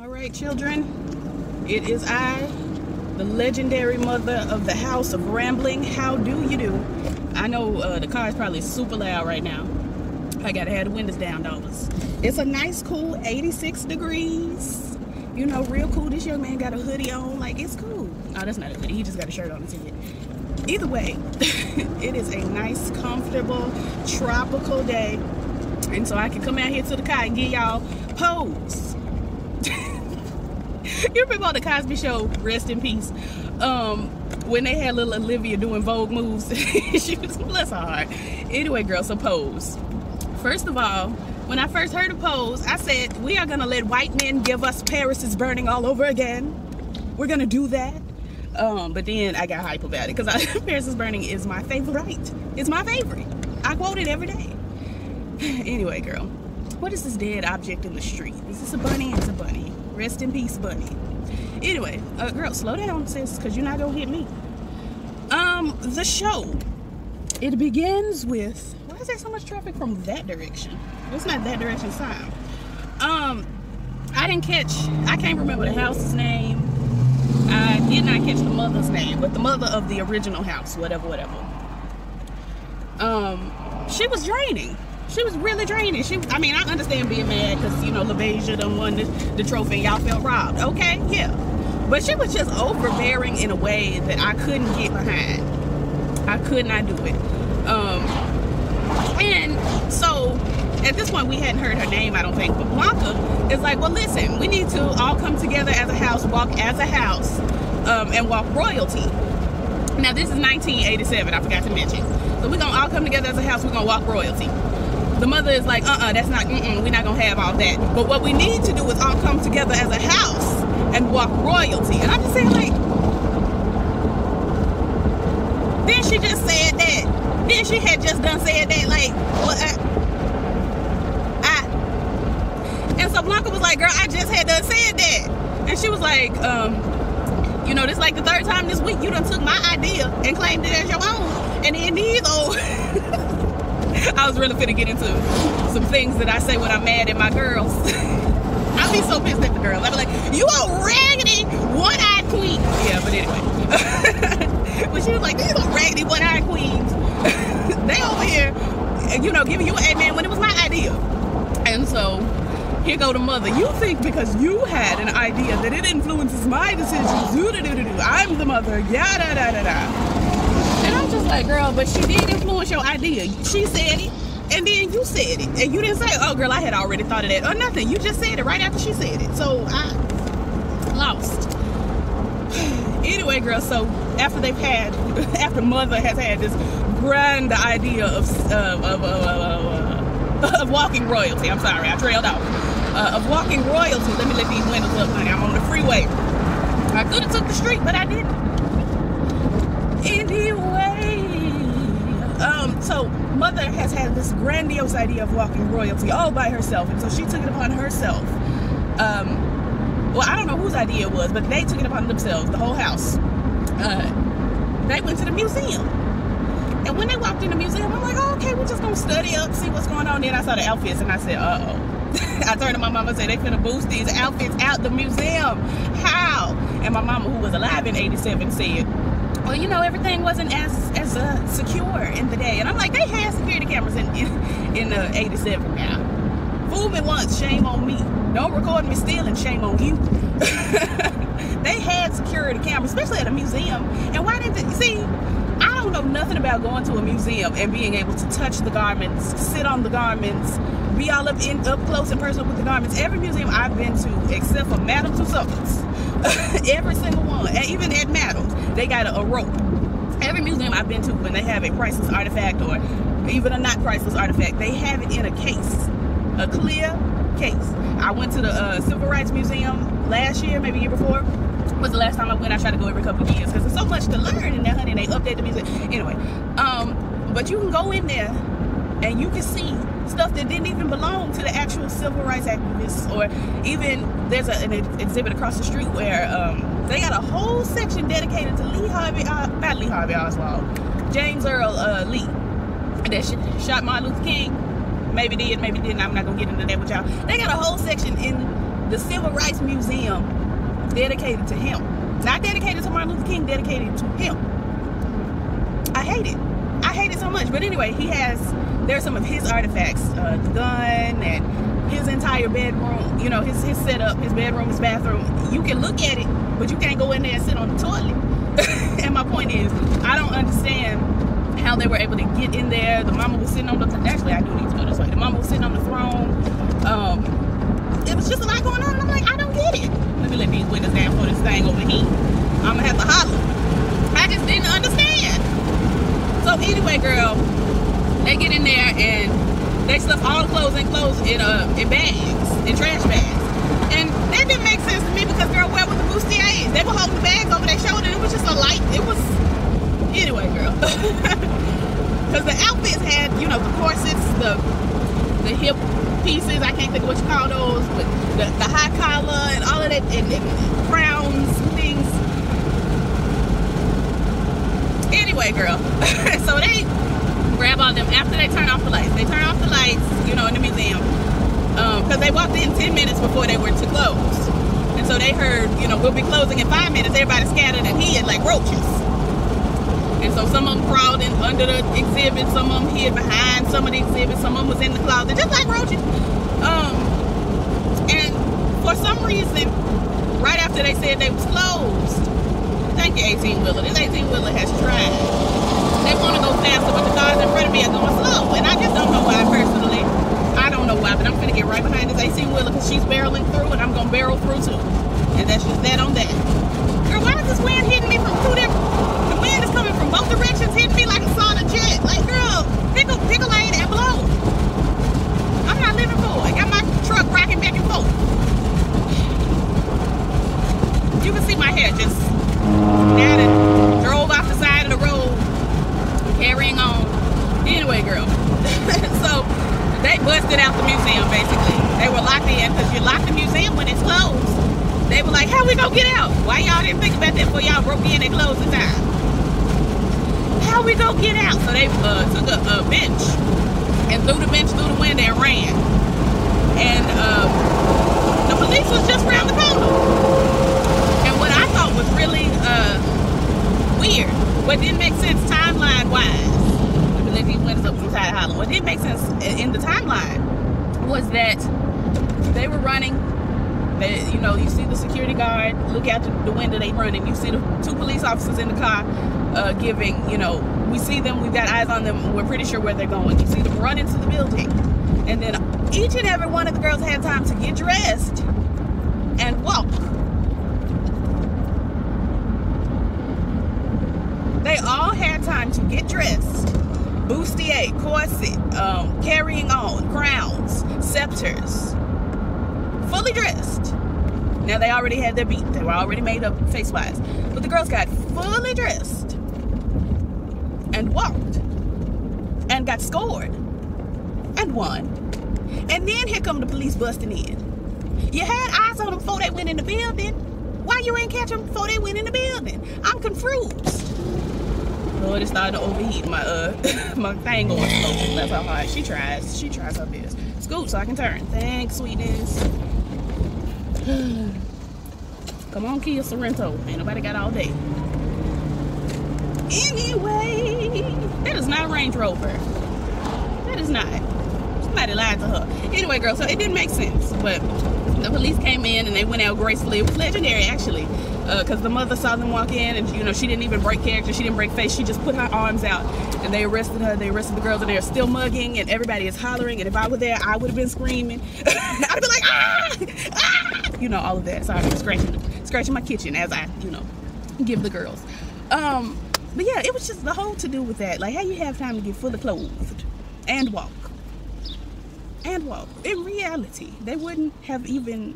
All right, children, it is I, the legendary mother of the house of rambling. How do you do? I know the car is probably super loud right now. I gotta have the windows down, dollars. It's a nice, cool 86 degrees. You know, real cool. This young man got a hoodie on. Like, it's cool. Oh, that's not a hoodie. He just got a shirt on his head. Either way, it is a nice, comfortable, tropical day. And so I can come out here to the car and give y'all pose. You remember on the Cosby Show, rest in peace, when they had little Olivia doing Vogue moves? She was, bless her heart. Anyway, girl, so pose. First of all, when I first heard of pose, I said, we are gonna let white men give us Paris is Burning all over again. We're gonna do that. But then I got hype about it because Paris is Burning is my favorite. It's my favorite. I quote it every day. Anyway, girl, what is this dead object in the street? Is this a bunny? It's a bunny. Rest in peace, bunny. Anyway, girl, slow down, sis, because you're not gonna hit me. The show, it begins with, why is there so much traffic from that direction? It's not that direction sign. I can't remember the house's name. I did not catch the mother's name, but the mother of the original house, whatever. She was draining. She was really draining. I mean, I understand being mad because, you know, LaBeija done won the trophy and y'all felt robbed. Okay, yeah. But she was just overbearing in a way that I couldn't get behind. I could not do it. And so, at this point, we hadn't heard her name, I don't think. But Blanca is like, well, listen, we need to all come together as a house, walk as a house, and walk royalty. Now, this is 1987, I forgot to mention. So we're going to all come together as a house, we're going to walk royalty. The mother is like, that's not, we're not gonna have all that. But what we need to do is all come together as a house and walk royalty. And I'm just saying, like, then she just said that. Then she had just done said that, like, well, and so Blanca was like, girl, I just had done said that. And she was like, you know, this like the third time this week you done took my idea and claimed it as your own. And then these old I was really finna get into some things that I say when I'm mad at my girls. I'll be so pissed at the girls. I'll be like, you old raggedy one-eyed queen. Yeah, but anyway. But she was like, these old raggedy one-eyed queens. They over here, you know, giving you an amen when it was my idea. And so, here go the mother. You think because you had an idea that it influences my decisions. I'm the mother. Yada da da da. And I'm just like, girl, but she did influence your idea. She said it, and then you said it. And you didn't say, oh, girl, I had already thought of that. Or nothing. You just said it right after she said it. So, I lost. Anyway, girl, so after mother has had this grand idea of walking royalty. I'm sorry, I trailed off. Of walking royalty. Let me let these windows up, honey. I'm on the freeway. I could have took the street, but I didn't. Anyway, so mother has had this grandiose idea of walking royalty all by herself, and so she took it upon herself. Well, I don't know whose idea it was, but they took it upon themselves, the whole house. They went to the museum, and when they walked in the museum, I'm like, oh, okay, we're just gonna study up, see what's going on. Then I saw the outfits, and I said, I turned to my mama and said, they finna boost these outfits out the museum. How? And my mama, who was alive in 87, said, well, you know, everything wasn't as secure in the day. And I'm like, they had security cameras in 87 now. Fool me once, shame on me. Don't record me stealing, shame on you. They had security cameras, especially at a museum. And why didn't they, see, I don't know nothing about going to a museum and being able to touch the garments, sit on the garments, be all up close and personal with the garments. Every museum I've been to, except for Madame Tussauds, every single one, and even at Madam's, they got a rope. Every museum I've been to, when they have a priceless artifact or even a not priceless artifact, they have it in a case, a clear case. I went to the Civil Rights Museum last year, maybe year before. Was the last time I went. I try to go every couple of years because there's so much to learn in there, honey. They update the museum. Anyway, but you can go in there and you can see stuff that didn't even belong to the actual civil rights activists, or even there's an exhibit across the street where they got a whole section dedicated to not Lee Harvey Oswald, James Earl Lee, that shot Martin Luther King. Maybe did, maybe didn't. I'm not gonna get into that with y'all. They got a whole section in the Civil Rights Museum dedicated to him. Not dedicated to Martin Luther King, dedicated to him. I hate it. I hate it so much. But anyway, there's some of his artifacts, the gun and his entire bedroom, you know, his setup, his bedroom, his bathroom. You can look at it, but you can't go in there and sit on the toilet. And my point is, I don't understand how they were able to get in there. The mama was sitting on the, actually I do need to go this way. The mama was sitting on the throne. It was just a lot going on, and I'm like, I don't get it. Let me let these windows down for this thing over here. I'm gonna have to holler. I just didn't understand. So anyway, girl, they get in there and they stuff all the clothes in bags, in trash bags. And that didn't make sense to me because, girl, where were the bustiers? They were holding the bags over their shoulder. It was just a light. It was, anyway, girl. Because the outfits had, you know, the corsets, the hip pieces, I can't think of what you call those, but the high collar and all of that, and crowns, things. Anyway, girl, so they grab all them after they turn off the lights. They turn off the lights, you know, in the museum, because they walked in 10 minutes before they were to close. And so they heard, you know, we'll be closing in 5 minutes. Everybody scattered and hid like roaches. And so some of them crawled in under the exhibit, some of them hid behind some of the exhibits, some of them was in the closet, just like roaches. And for some reason, right after they said they was closed, thank you, 18-wheeler. This 18-wheeler has tried. They want to go faster, but the cars in front of me are going slow. And I just don't know why, personally. I don't know why, but I'm going to get right behind this 18-wheeler because she's barreling through, and I'm going to barrel through too. And that's just that on that. Girl, why is this wind hitting me from two different... The wind is coming from both directions, hitting me like a sauna jet. Like, girl, pick a lane and blow. I'm not living for it. I got my truck rocking back and forth. You can see my hair just down and drove off the side of the road, carrying on. Anyway, girl. So, they busted out the museum, basically. They were locked in, because you lock the museum when it's closed. They were like, how we gonna get out? Why y'all didn't think about that before y'all broke in and closed the time? How we gonna get out? So they took a bench and threw the bench through the window and ran. And the police was just around the corner. And what I thought was really weird, what didn't make sense timeline-wise, let me let these windows up inside Holland. What didn't make sense in the timeline was that they were running. You know, you see the security guard look out the window, they running. You see the 2 police officers in the car giving, you know, we see them, we've got eyes on them, we're pretty sure where they're going. You see them run into the building. And then each and every one of the girls had time to get dressed and walk. They all had time to get dressed. Bustier, corset, carrying on, crowns, scepters. Fully dressed. Now they already had their beat. They were already made up face-wise. But the girls got fully dressed and walked and got scored and won. And then here come the police busting in. You had eyes on them before they went in the building. Why you ain't catch them before they went in the building? I'm confused. Lord, it started to overheat. My my thing going slow. That's how hard she tries. She tries her best. Scoot so I can turn. Thanks, sweetness. Come on, Kia Sorrento. Ain't nobody got all day. Anyway, that is not a Range Rover. That is not. Somebody lied to her. Anyway, girl, so it didn't make sense. But the police came in and they went out gracefully. It was legendary, actually. Because the mother saw them walk in and, you know, she didn't even break character. She didn't break face. She just put her arms out. And they arrested her. They arrested the girls and they're still mugging. And everybody is hollering. And if I were there, I would have been screaming. I'd be like, ah! Ah! You know, all of that. Sorry, I'm scratching my kitchen as I, you know, give the girls. But yeah, it was just the whole to-do with that. Like, how you have time to get fully clothed and walk. And walk. In reality, they wouldn't have been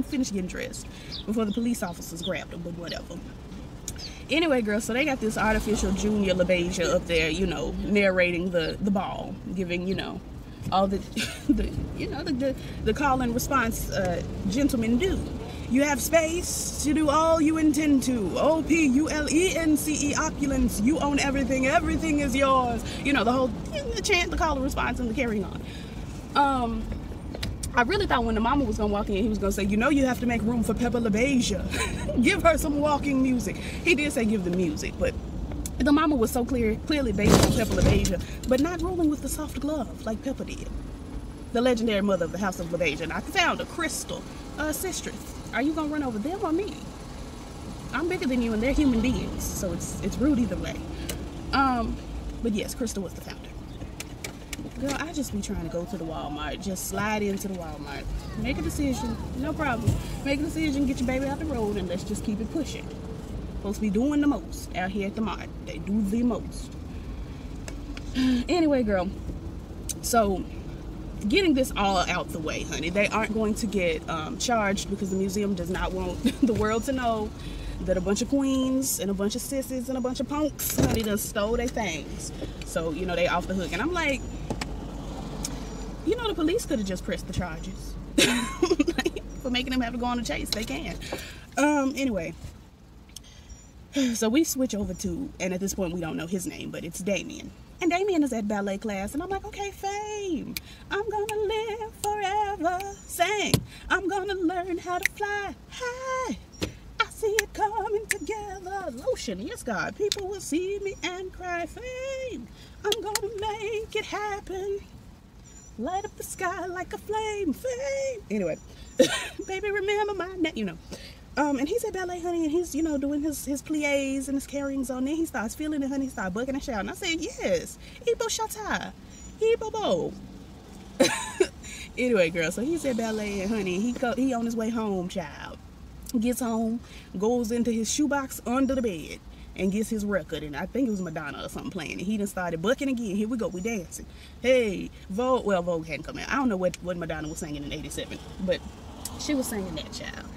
finished getting dressed before the police officers grabbed them, but whatever. Anyway, girls, so they got this artificial Junior LaBeija up there, you know, narrating the ball, giving, you know, all the call and response gentlemen do. You have space to do all you intend to. O-P-U-L-E-N-C-E, opulence. You own everything. Everything is yours. You know, the whole the chant, the call and response, and the carrying on. I really thought when the mama was gonna walk in, he was gonna say, you know, you have to make room for Pepper LaBeija. Give her some walking music. He did say give the music, but the mama was so clearly based on Pepper LaBeija, but not rolling with the soft glove like Pepper did. The legendary mother of the House of LaBeija. And I found a Crystal, sistress. Are you gonna run over them or me? I'm bigger than you and they're human beings, so it's rude either way. But yes, Crystal was the founder. Girl, I just be trying to go to the Walmart. Just slide into the Walmart. Make a decision. No problem. Make a decision. Get your baby out the road and let's just keep it pushing. Supposed to be doing the most out here at the mart. They do the most. Anyway, girl. So, getting this all out the way, honey. They aren't going to get charged because the museum does not want the world to know that a bunch of queens and a bunch of sissies and a bunch of punks, honey, done stole their things. So, you know, they off the hook. And I'm like, you know, the police could have just pressed the charges. Like, for making them have to go on a chase. They can. Anyway. So we switch over to, and at this point we don't know his name, but it's Damon. And Damon is at ballet class, and I'm like, okay, fame. I'm gonna live forever. Sing. I'm gonna learn how to fly high. I see it coming together. Lotion, yes, God. People will see me and cry, fame. I'm gonna make it happen. Light up the sky like a flame, fame. Anyway, baby, remember my name, you know. And he's at ballet, honey, and he's, you know, doing his pliés and his carryings on. Then he starts feeling it, honey. He starts bucking and shouting. I said, yes, Ibo Shata, Ibo. Anyway, girl, so he's at ballet, and honey, he on his way home, child. Gets home, goes into his shoebox under the bed, and gets his record. And I think it was Madonna or something playing. And he done started bucking again. Here we go, we dancing. Hey, Vogue, well, Vogue hadn't come out. I don't know what Madonna was singing in '87, but she was singing that, child.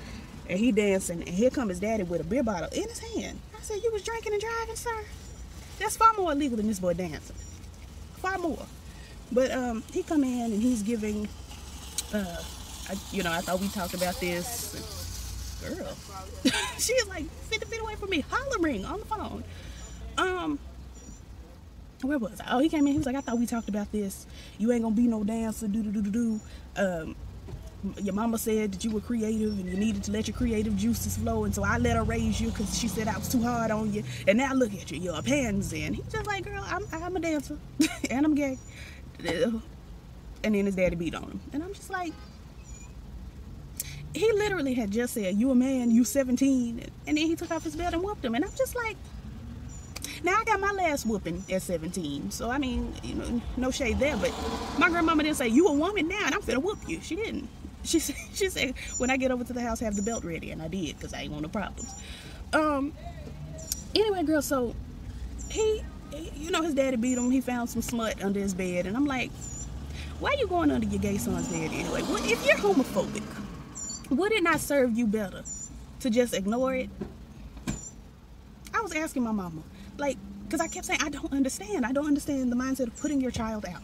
And he dancing, and here come his daddy with a beer bottle in his hand. I said, you was drinking and driving, sir? That's far more illegal than this boy dancing. Far more. But he come in and he's giving, you know, I thought we talked about this. Girl. She is like 50 feet away from me, hollering on the phone. Where was I? Oh, he came in, he was like, I thought we talked about this. You ain't gonna be no dancer, your mama said that you were creative and you needed to let your creative juices flow, and so I let her raise you because she said I was too hard on you, and now look at you, you're a pansy. And he's just like, girl, I'm a dancer and I'm gay. And then his daddy beat on him, and I'm just like, he literally had just said, you a man, you 17, and then he took off his belt and whooped him. And I'm just like, now I got my last whooping at 17, so I mean, you know, no shade there, but my grandmama didn't say, you a woman now and I'm finna whoop you. She didn't. She said, when I get over to the house, have the belt ready, and I did, because I ain't want no problems. Anyway, girl, so he, you know, his daddy beat him. He found some smut under his bed, and I'm like, why are you going under your gay son's bed anyway? Well, if you're homophobic, would it not serve you better to just ignore it? I was asking my mama, like, because I kept saying, I don't understand the mindset of putting your child out.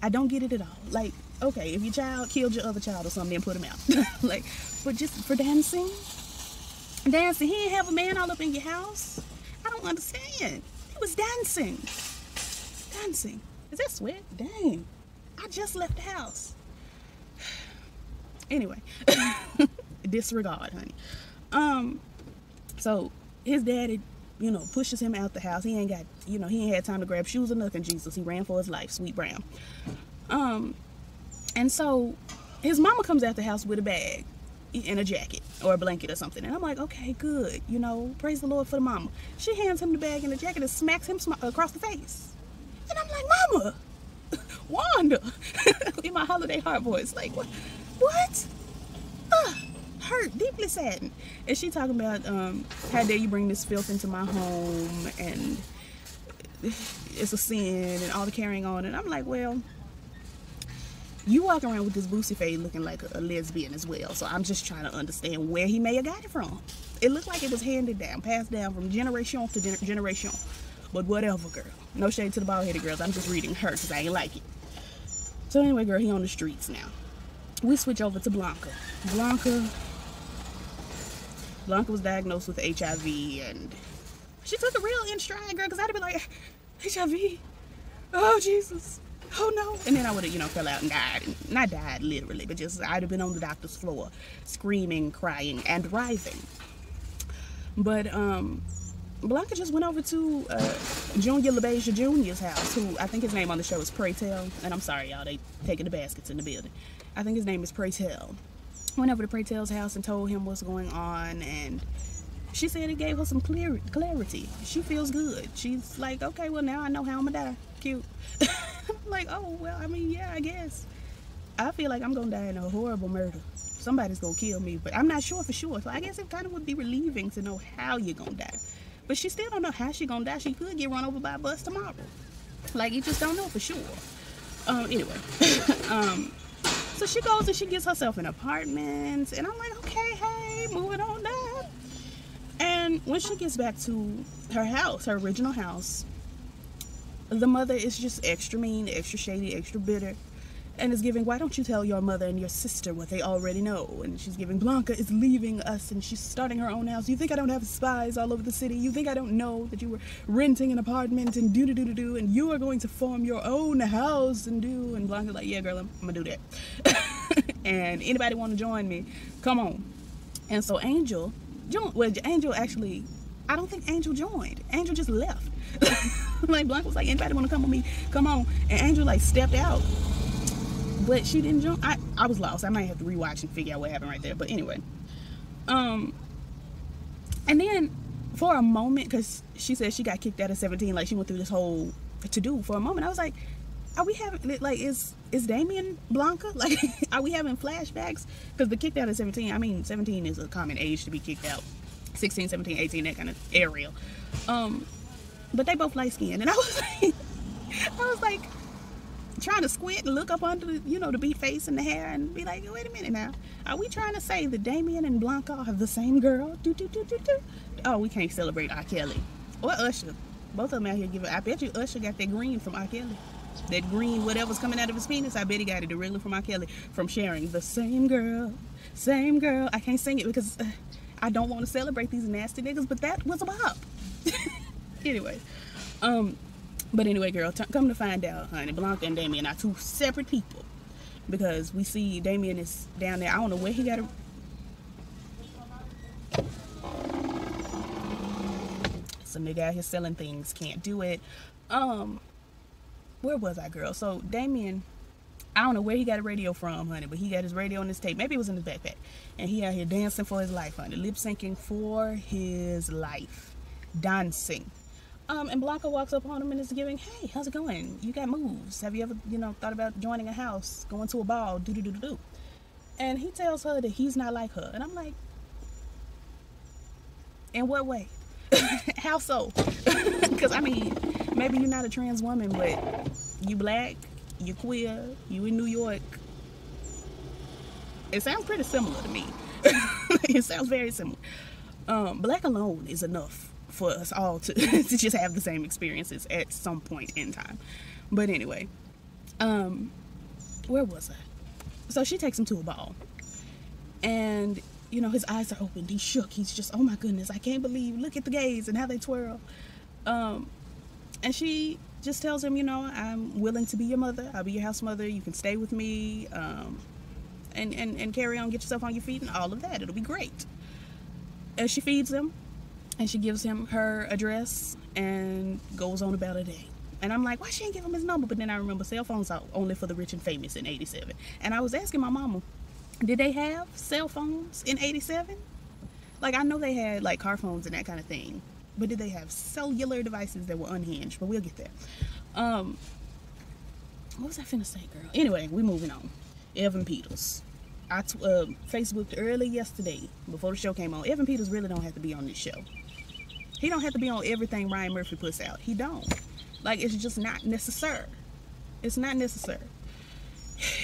I don't get it at all. Like, okay, if your child killed your other child or something, then put him out. Like, but just for dancing, he didn't have a man all up in your house. I don't understand. He was dancing. Is that sweat? Dang, I just left the house. Anyway, disregard, honey. So his daddy, you know, pushes him out the house. He ain't got, you know, he ain't had time to grab shoes or nothing, Jesus. He ran for his life, sweet Brown. And so his mama comes out the house with a bag and a jacket or a blanket or something. And I'm like, okay, good. You know, praise the Lord for the mama. She hands him the bag and the jacket and smacks him across the face. And I'm like, mama, Wanda, in my holiday heart voice, like, what? Hurt, deeply saddened. And she talking about how dare you bring this filth into my home, and it's a sin, and all the carrying on. And I'm like, well, you walk around with this boosie face looking like a lesbian as well, so I'm just trying to understand where he may have got it from. It looked like it was handed down, passed down from generation to generation. But whatever, girl. No shade to the bald-headed girls. I'm just reading her because I ain't like it. So anyway, girl, he on the streets now. We switch over to Blanca. Blanca was diagnosed with HIV, and she took it real in stride, girl, because I'd be like, HIV? Oh, Jesus. oh no. And then I would have, you know, fell out and died. Not died literally, but just I'd have been on the doctor's floor screaming, crying, and writhing. But Blanca just went over to Junior LaBeija Jr.'s house, who I think his name on the show is Pray Tell. And I'm sorry, y'all, they taking the baskets in the building. I think his name is Pray Tell. Went over to Pray Tell's house and told him what's going on, and she said it gave her some clarity. She feels good. She's like, okay, well, now I know how I'm gonna die. Cute. Like, oh, well, I mean, yeah, I guess. I feel like I'm gonna die in a horrible murder. Somebody's gonna kill me, but I'm not sure for sure. So I guess it kind of would be relieving to know how you're gonna die. But she still don't know how she gonna die. She could get run over by a bus tomorrow. Like, you just don't know for sure. Anyway. So she goes and she gets herself an apartment. And I'm like, okay, hey, moving on down. And when she gets back to her house, her original house, the mother is just extra mean, extra shady, extra bitter. And is giving, why don't you tell your mother and your sister what they already know? And she's giving, Blanca is leaving us and she's starting her own house. You think I don't have spies all over the city? You think I don't know that you were renting an apartment and do-do-do-do-do and you are going to form your own house and do? And Blanca's like, yeah, girl, I'm gonna do that. And anybody want to join me? Come on. And so Angel actually, I don't think Angel joined. Angel just left. Like, Blanca was like, anybody want to come with me? Come on. And Angel like stepped out. But she didn't join. I was lost. I might have to rewatch and figure out what happened right there. But anyway. And then for a moment, because she said she got kicked out at 17, like she went through this whole to-do. For a moment, I was like, are we having, like, is Damon Blanca? Like, are we having flashbacks? Because the kicked out at 17, I mean, 17 is a common age to be kicked out. 16, 17, 18, that kind of area. But they both light-skinned. And I was like, trying to squint and look up under the, you know, the beat face and the hair and be like, wait a minute now. Are we trying to say that Damien and Blanca are the same girl? Oh, we can't celebrate R. Kelly. Or Usher. Both of them out here giving, I bet you Usher got that green from R. Kelly. That green, whatever's coming out of his penis, I bet he got it directly from R. Kelly. From sharing the same girl, same girl. I can't sing it because I don't want to celebrate these nasty niggas, but that was a bop. Anyway. But anyway, girl, come to find out, honey, Blanca and Damien are two separate people. Because we see Damien is down there. I don't know where he got a... Some nigga out here selling things. Can't do it. Where was I, girl? So, Damien, I don't know where he got a radio from, honey, but he got his radio on his tape. Maybe it was in his backpack. And he out here dancing for his life, honey. Lip-syncing for his life. Dancing. And Blanca walks up on him and is giving, hey, how's it going? You got moves. Have you ever, you know, thought about joining a house, going to a ball, do-do-do-do-do? And he tells her that he's not like her. And I'm like, in what way? How so? Because, I mean, maybe you're not a trans woman, but you black, you queer, you in New York. It sounds pretty similar to me. It sounds very similar. Black alone is enough for us all to, to just have the same experiences at some point in time. But anyway, where was I? So she takes him to a ball. And, you know, his eyes are open. He's shook. He's just, oh my goodness, I can't believe, look at the gays and how they twirl. And she just tells him, you know, I'm willing to be your mother. I'll be your house mother. You can stay with me. And carry on, get yourself on your feet and all of that. It'll be great. And she feeds him. And she gives him her address and goes on about her day. And I'm like, why she ain't give him his number? But then I remember cell phones are only for the rich and famous in 87. And I was asking my mama, did they have cell phones in 87? Like, I know they had, like, car phones and that kind of thing. But did they have cellular devices that were unhinged? But we'll get there. What was I finna say, girl? Anyway, we moving on. Evan Peters. I Facebooked early yesterday, before the show came on. Evan Peters really don't have to be on this show. He don't have to be on everything Ryan Murphy puts out. He don't. Like, it's just not necessary. It's not necessary.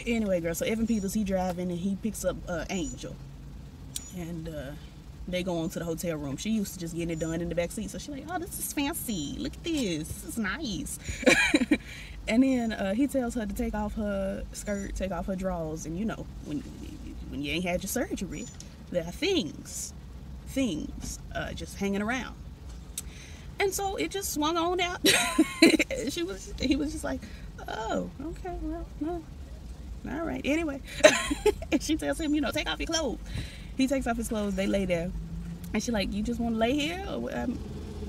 Anyway, girl, so Evan Peters, he driving and he picks up Angel. And they go on to the hotel room. She used to just getting it done in the back seat. So she's like, oh, this is fancy. Look at this. This is nice. And then he tells her to take off her skirt, take off her drawers. And you know, when you ain't had your surgery, there are things just hanging around. And so it just swung on out. He was just like, oh, okay, well, no. All right. Anyway, and she tells him, take off your clothes. He takes off his clothes. They lay there. And she's like, you just want to lay here?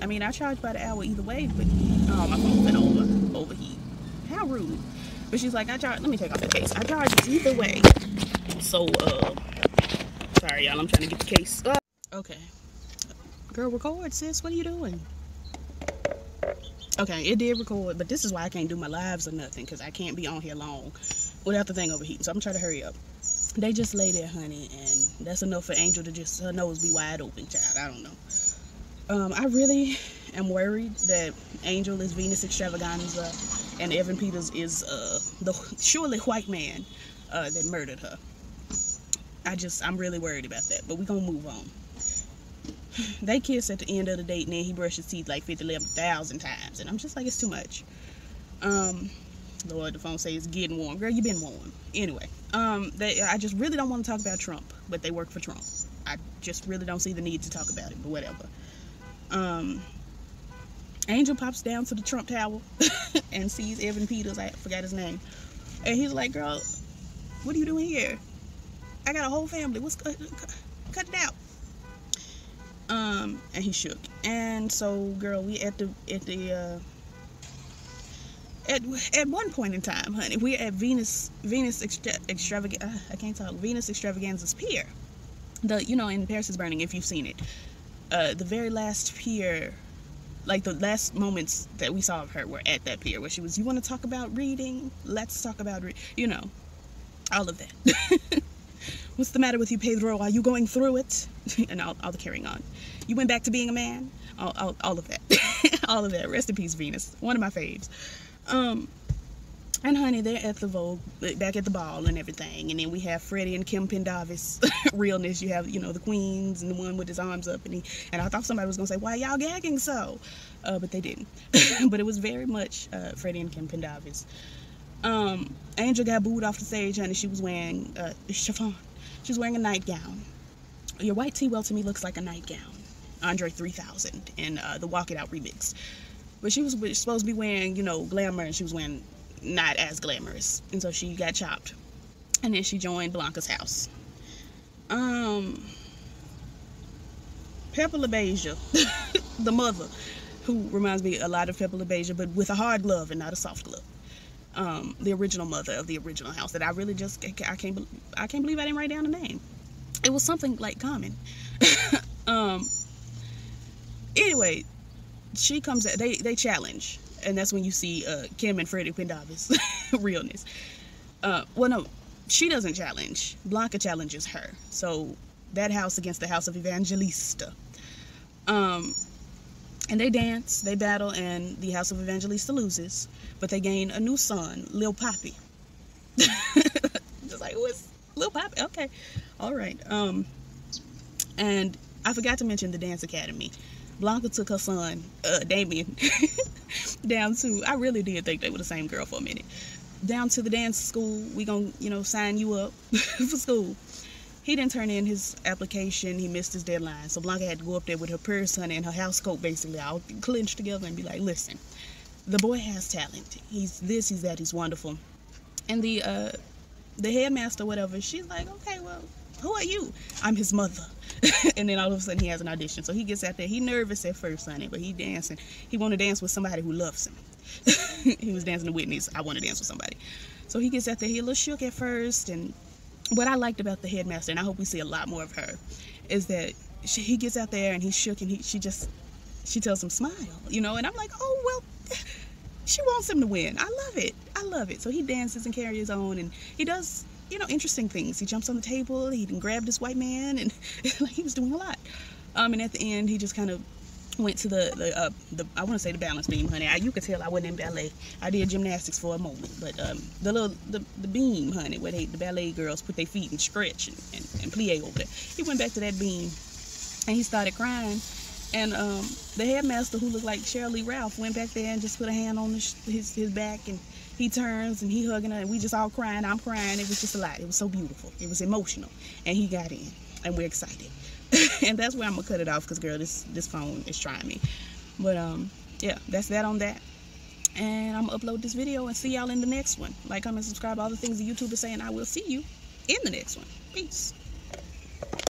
I mean, I charge by the hour either way, but oh, my phone's been overheat. How rude. But she's like, let me take off the case. I charge either way. So, sorry, y'all. I'm trying to get the case. Okay. Girl, record, sis. What are you doing? Okay, it did record, but this is why I can't do my lives or nothing, because I can't be on here long without the thing overheating. So I'm trying to hurry up. They just lay there, honey, and that's enough for Angel to just, her nose be wide open, child. I don't know. I really am worried that Angel is Venus Extravaganza and Evan Peters is the surely white man that murdered her. I'm really worried about that, but we're gonna move on. They kiss at the end of the date, and then he brushed his teeth like 50,000 times, and I'm just like, it's too much. Lord, the phone says it's getting warm. Girl, you've been warm. Anyway, I just really don't want to talk about Trump, but they work for Trump. I just really don't see the need to talk about it, but whatever. Angel pops down to the Trump Tower and sees Evan Peters, I forgot his name, and he's like, girl, what are you doing here? I got a whole family. Cut it out. And he shook. And so, girl, we at one point in time, honey, we're at Venus Extravaganza. I can't talk. Venus Extravaganza's pier. In Paris is Burning, if you've seen it. The very last pier, like the last moments that we saw of her were at that pier where she was, you want to talk about reading? Let's talk about all of that. What's the matter with you, Pedro? Are you going through it? And all the carrying on. You went back to being a man? All of that. All of that. Rest in peace, Venus. One of my faves. And honey, they're at the Vogue, back at the ball and everything. And then we have Freddie and Kim Pendavis realness. You have, the queens and the one with his arms up. And I thought somebody was going to say, why y'all gagging so? But they didn't. But it was very much Freddie and Kim Pendavis. Angel got booed off the stage, honey. She was wearing chiffon. She was wearing a nightgown. Your white tee-well to me looks like a nightgown. Andre 3000 in the Walk It Out remix. But she was supposed to be wearing, glamour, and she was wearing not as glamorous. And so she got chopped. And then she joined Blanca's house. Pepper LaBeija, the mother, who reminds me a lot of Pepper LaBeija, but with a hard glove and not a soft glove. The original mother of the original house that I really just, I can't believe I didn't write down the name. It was something like Common. Anyway, she comes at, they challenge, and that's when you see Kim and Freddie Pendavis realness. Well, no, she doesn't challenge. Blanca challenges her. So that house against the house of Evangelista. And they dance, they battle, and the house of Evangelista loses, but they gain a new son, Lil Poppy. Just like, what's Lil Poppy? Okay, all right. And I forgot to mention the dance academy. Blanca took her son, Damon, down to, I really did think they were the same girl for a minute, down to the dance school. We gonna, sign you up for school. He didn't turn in his application. He missed his deadline. So Blanca had to go up there with her purse, honey, and her house coat, basically, all clenched together and be like, listen, the boy has talent. He's this, he's that, he's wonderful. And the headmaster, whatever, she's like, okay, well, who are you? I'm his mother. And then all of a sudden he has an audition. So he gets out there. He nervous at first, honey, but he dancing. He want to dance with somebody who loves him. He was dancing to Whitney's I Want to Dance with Somebody. So he gets out there. He a little shook at first. And what I liked about the headmaster, and I hope we see a lot more of her, is that he gets out there and he's shook, and she tells him smile, and I'm like, oh, well, she wants him to win. I love it. I love it. So he dances and carries on, and he does, interesting things. He jumps on the table, he grabbed this white man, and like, he was doing a lot. And at the end, he just kind of went to the I want to say the balance beam, honey. You could tell I wasn't in ballet. I did gymnastics for a moment, but the beam, honey, where the ballet girls put their feet and stretch and plie over there. He went back to that beam, and he started crying. And the headmaster, who looked like Cheryl Lee Ralph, went back there and just put a hand on his back, and he turns and he hugging her, and we just all crying. I'm crying. It was just a lot. It was so beautiful. It was emotional, and he got in, and we're excited. And that's where I'm gonna cut it off, because girl, this phone is trying me. But yeah, that's that on that. And I'm going to upload this video and see y'all in the next one. Like, comment, subscribe, all the things the YouTube is saying. I will see you in the next one. Peace.